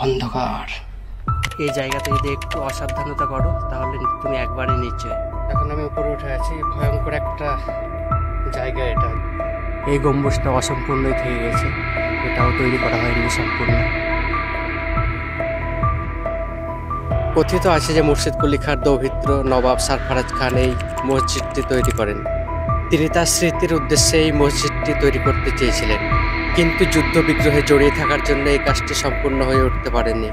অন্ধকার। এই জায়গাতে যদি একটু অসাবধানতা করো তাহলে তুমি একবারে নিচে। এখন আমি উপরে উঠে আছি, ভয়ঙ্কর একটা জায়গা এটা। এই গম্বুজটা অসম্পূর্ণই থেকে গেছে, এটাও তৈরি করা হয়নি সম্পূর্ণ। কথিত আছে যে মুর্শিদ কুলি খাঁর দৌহিত্র নবাব সরফরাজ খান এই মসজিদটি তৈরি করেন। তিনি তার স্মৃতির উদ্দেশ্যে এই মসজিদটি তৈরি করতে চেয়েছিলেন, কিন্তু যুদ্ধ বিগ্রহে জড়িয়ে থাকার জন্য এই কাজটি সম্পূর্ণ হয়ে উঠতে পারেনি।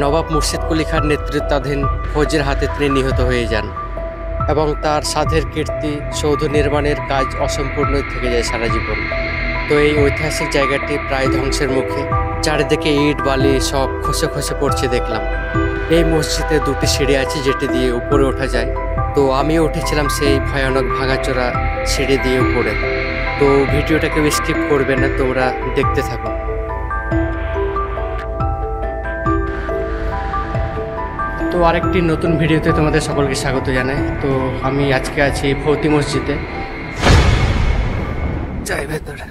নবাব মুর্শিদ কুলি খাঁর নেতৃত্বাধীন ফৌজের হাতে তিনি নিহত হয়ে যান এবং তার সাধের কীর্তি সৌধ নির্মাণের কাজ অসম্পূর্ণ থেকে যায় সারা জীবন। তো এই ঐতিহাসিক জায়গাটি প্রায় ধ্বংসের মুখে, চারিদিকে ইট বালি সব খসে খসে পড়ছে দেখলাম। এই মসজিদে দুটি সিঁড়ি আছে যেটি দিয়ে উপরে ওঠা যায়, তো আমিও উঠেছিলাম সেই ভয়ানক ভাঙাচোরা সিঁড়ি দিয়ে উপরে। তো ভিডিওটাকে স্কিপ করবে না, তোমরা দেখতে থাকো। তো আরেকটি নতুন ভিডিওতে তোমাদের সকলকে স্বাগত জানাই। তো আমি আজকে আছি ফৌতি মসজিদে, যাই ভেতরে।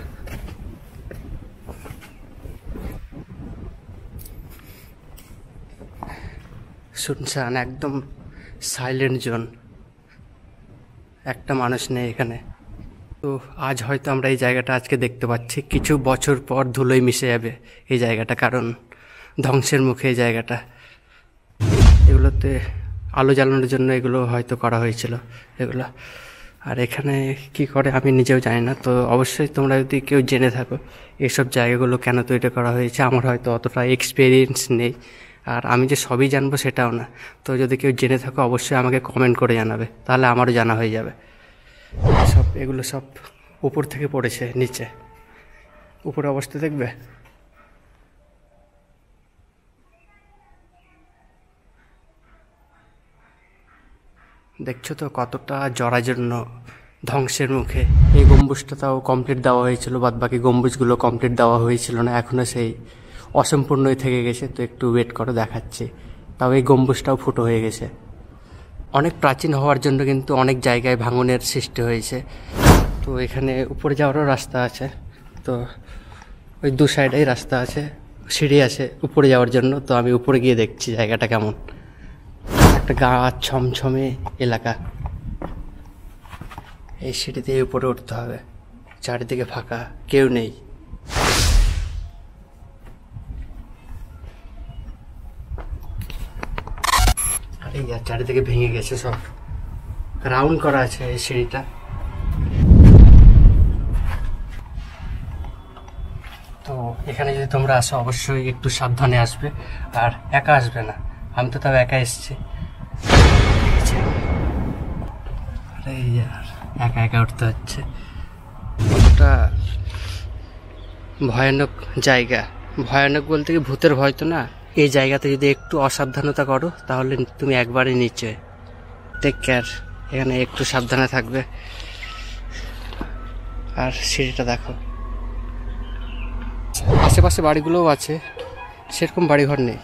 শুনশান, একদম সাইলেন্ট জোন, একটা মানুষ নেই এখানে। তো আজ হয়তো আমরা এই জায়গাটা আজকে দেখতে পাচ্ছি, কিছু বছর পর ধুলোয় মিশে যাবে এই জায়গাটা, কারণ ধ্বংসের মুখে এই জায়গাটা। এগুলোতে আলো জ্বালানোর জন্য এগুলো হয়তো করা হয়েছিল এগুলো, আর এখানে কি করে আমি নিজেও জানি না। তো অবশ্যই তোমরা যদি কেউ জেনে থাকো এইসব জায়গাগুলো কেন তৈরি করা হয়েছে, আমার হয়তো অতটা এক্সপিরিয়েন্স নেই আর আমি যে সবই জানবো সেটাও না। তো যদি কেউ জেনে থাকো অবশ্যই আমাকে কমেন্ট করে জানাবে, তাহলে আমারও জানা হয়ে যাবে। এগুলো সব উপর থেকে পড়েছে নিচে, উপরে অবস্থা দেখবে। দেখছো তো কতটা জরাজীর্ণ, ধ্বংসের মুখে। এই গম্বুজটা তাও কমপ্লিট দেওয়া হয়েছিল, বাদ বাকি গম্বুজগুলো কমপ্লিট দেওয়া হয়েছিল না, এখনও সেই অসম্পূর্ণই থেকে গেছে। তো একটু ওয়েট করো, দেখাচ্ছি। তাও এই গম্বুজটাও ফুটো হয়ে গেছে। অনেক প্রাচীন হওয়ার জন্য কিন্তু অনেক জায়গায় ভাঙনের সৃষ্টি হয়েছে। তো এখানে উপরে যাওয়ারও রাস্তা আছে, তো ওই দু সাইডেই রাস্তা আছে, সিঁড়ি আছে উপরে যাওয়ার জন্য। তো আমি উপরে গিয়ে দেখছি জায়গাটা কেমন। একটা গাছ ছমছমে এলাকা, এই সিঁড়ি দিয়ে উপরে উঠতে হবে। চারিদিকে ফাঁকা, কেউ নেই। আরে ইয়ার, চারিদিকে ভেঙে গেছে সব, রাউন্ড করা আছে এই সিঁড়িটা। তো এখানে যদি তোমরা আসো অবশ্যই একটু সাবধানে আসবে, আর একা আসবে না। আমি তো তাও একা এসেছি। আরে ইয়ার, একা একা উঠতে হচ্ছে। কতটা ভয়ানক জায়গা, ভয়ানক বলতে কি ভূতের ভয় তো না। এই জায়গাতে যদি একটু অসাবধানতা করো তাহলে তুমি একবারে নিচে। টেক কেয়ার, এখানে একটু সাবধানে থাকবে। আর সিঁড়িটা দেখো, আশেপাশে বাড়িগুলোও আছে, সেরকম বাড়িঘর নেই।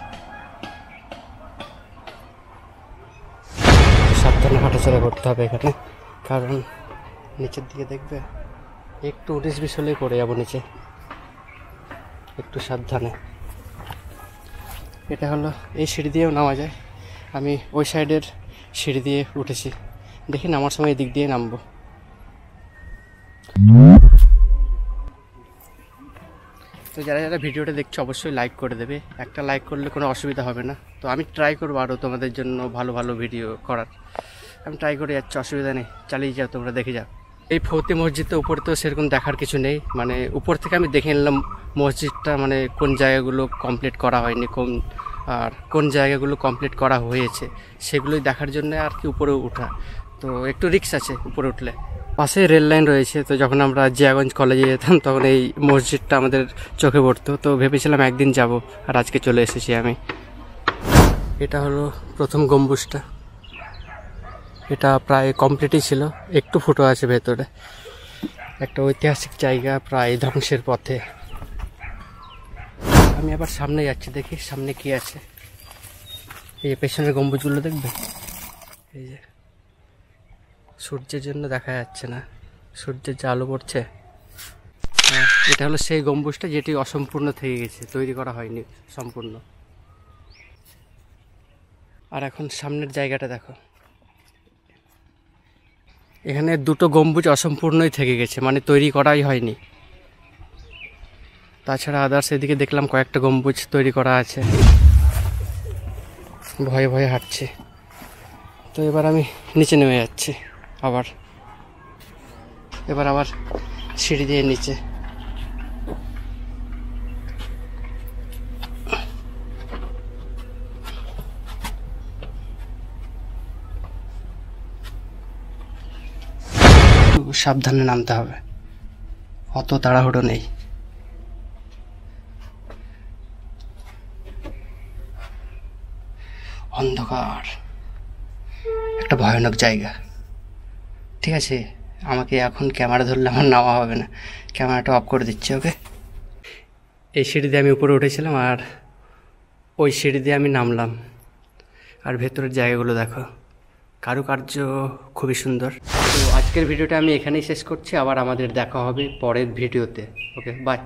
সাবধানে হাঁটাচলা করতে হবে এখানে, কারণ নিচের দিকে দেখবে একটু 19-20 হলেই পড়ে যাবো নিচে। একটু সাবধানে। এটা হলো, এই সিঁড়ি দিয়েও নামা যায়। আমি ওই সাইডের সিঁড়ি দিয়ে উঠেছি, দেখি নামার সময় এদিক দিয়ে নামবো। তো যারা যারা ভিডিওটা দেখছো অবশ্যই লাইক করে দেবে, একটা লাইক করলে কোনো অসুবিধা হবে না। তো আমি ট্রাই করবো আরও তোমাদের জন্য ভালো ভালো ভিডিও করার, আমি ট্রাই করে যাচ্ছি, অসুবিধা নেই, চালিয়ে যাও, তোমরা দেখে যাও। এই ফৌতি মসজিদটা উপরে তো সেরকম দেখার কিছু নেই, মানে উপর থেকে আমি দেখে নিলাম মসজিদটা, মানে কোন জায়গাগুলো কমপ্লিট করা হয়নি, আর কোন জায়গাগুলো কমপ্লিট করা হয়েছে সেগুলোই দেখার জন্য আর কি উপরে ওঠা। তো একটু রিস্ক আছে উপরে উঠলে। পাশে রেল লাইন রয়েছে, তো যখন আমরা জিয়াগঞ্জ কলেজে যেতাম তখন এই মসজিদটা আমাদের চোখে পড়তো। তো ভেবেছিলাম একদিন যাব, আর আজকে চলে এসেছি আমি। এটা হলো প্রথম গম্বুজটা, এটা প্রায় কমপ্লিটই ছিল, একটু ফুটো আছে ভেতরে। একটা ঐতিহাসিক জায়গা প্রায় ধ্বংসের পথে। আমি আবার সামনে যাচ্ছি, দেখি সামনে কি আছে। এই যে পেছনের গম্বুজগুলো দেখবে, এই যে সূর্যের জন্য দেখা যাচ্ছে না, সূর্যের যে আলো পড়ছে। এটা হলো সেই গম্বুজটা যেটি অসম্পূর্ণ থেকে গেছে, তৈরি করা হয়নি সম্পূর্ণ। আর এখন সামনের জায়গাটা দেখো, এখানে দুটো গম্বুজ অসম্পূর্ণই থেকে গেছে, মানে তৈরি করাই হয়নি। তাছাড়া আদার্স এদিকে দেখলাম কয়েকটা গম্বুজ তৈরি করা আছে। ভয়ে ভয়ে হাঁটছি। তো এবার আমি নিচে নেমে যাচ্ছি এবার আবার সিঁড়ি দিয়ে নিচে। সাবধানে নামতে হবে, অত তাড়াহুড়ো নেই। অন্ধকার, একটা ভয়ানক জায়গা। ঠিক আছে, আমাকে এখন ক্যামেরা ধরলে আমার নামা হবে না, ক্যামেরাটা অফ করে দিচ্ছি। ওকে, এই সিঁড়ি দিয়ে আমি উপরে উঠেছিলাম আর ওই সিঁড়ি দিয়ে আমি নামলাম। আর ভেতরের জায়গাগুলো দেখো, কারুকার্য খুবই সুন্দর। তো আজকের ভিডিওটা আমি এখানেই শেষ করছি, আবার আমাদের দেখা হবে পরের ভিডিওতে। ওকে, বাই।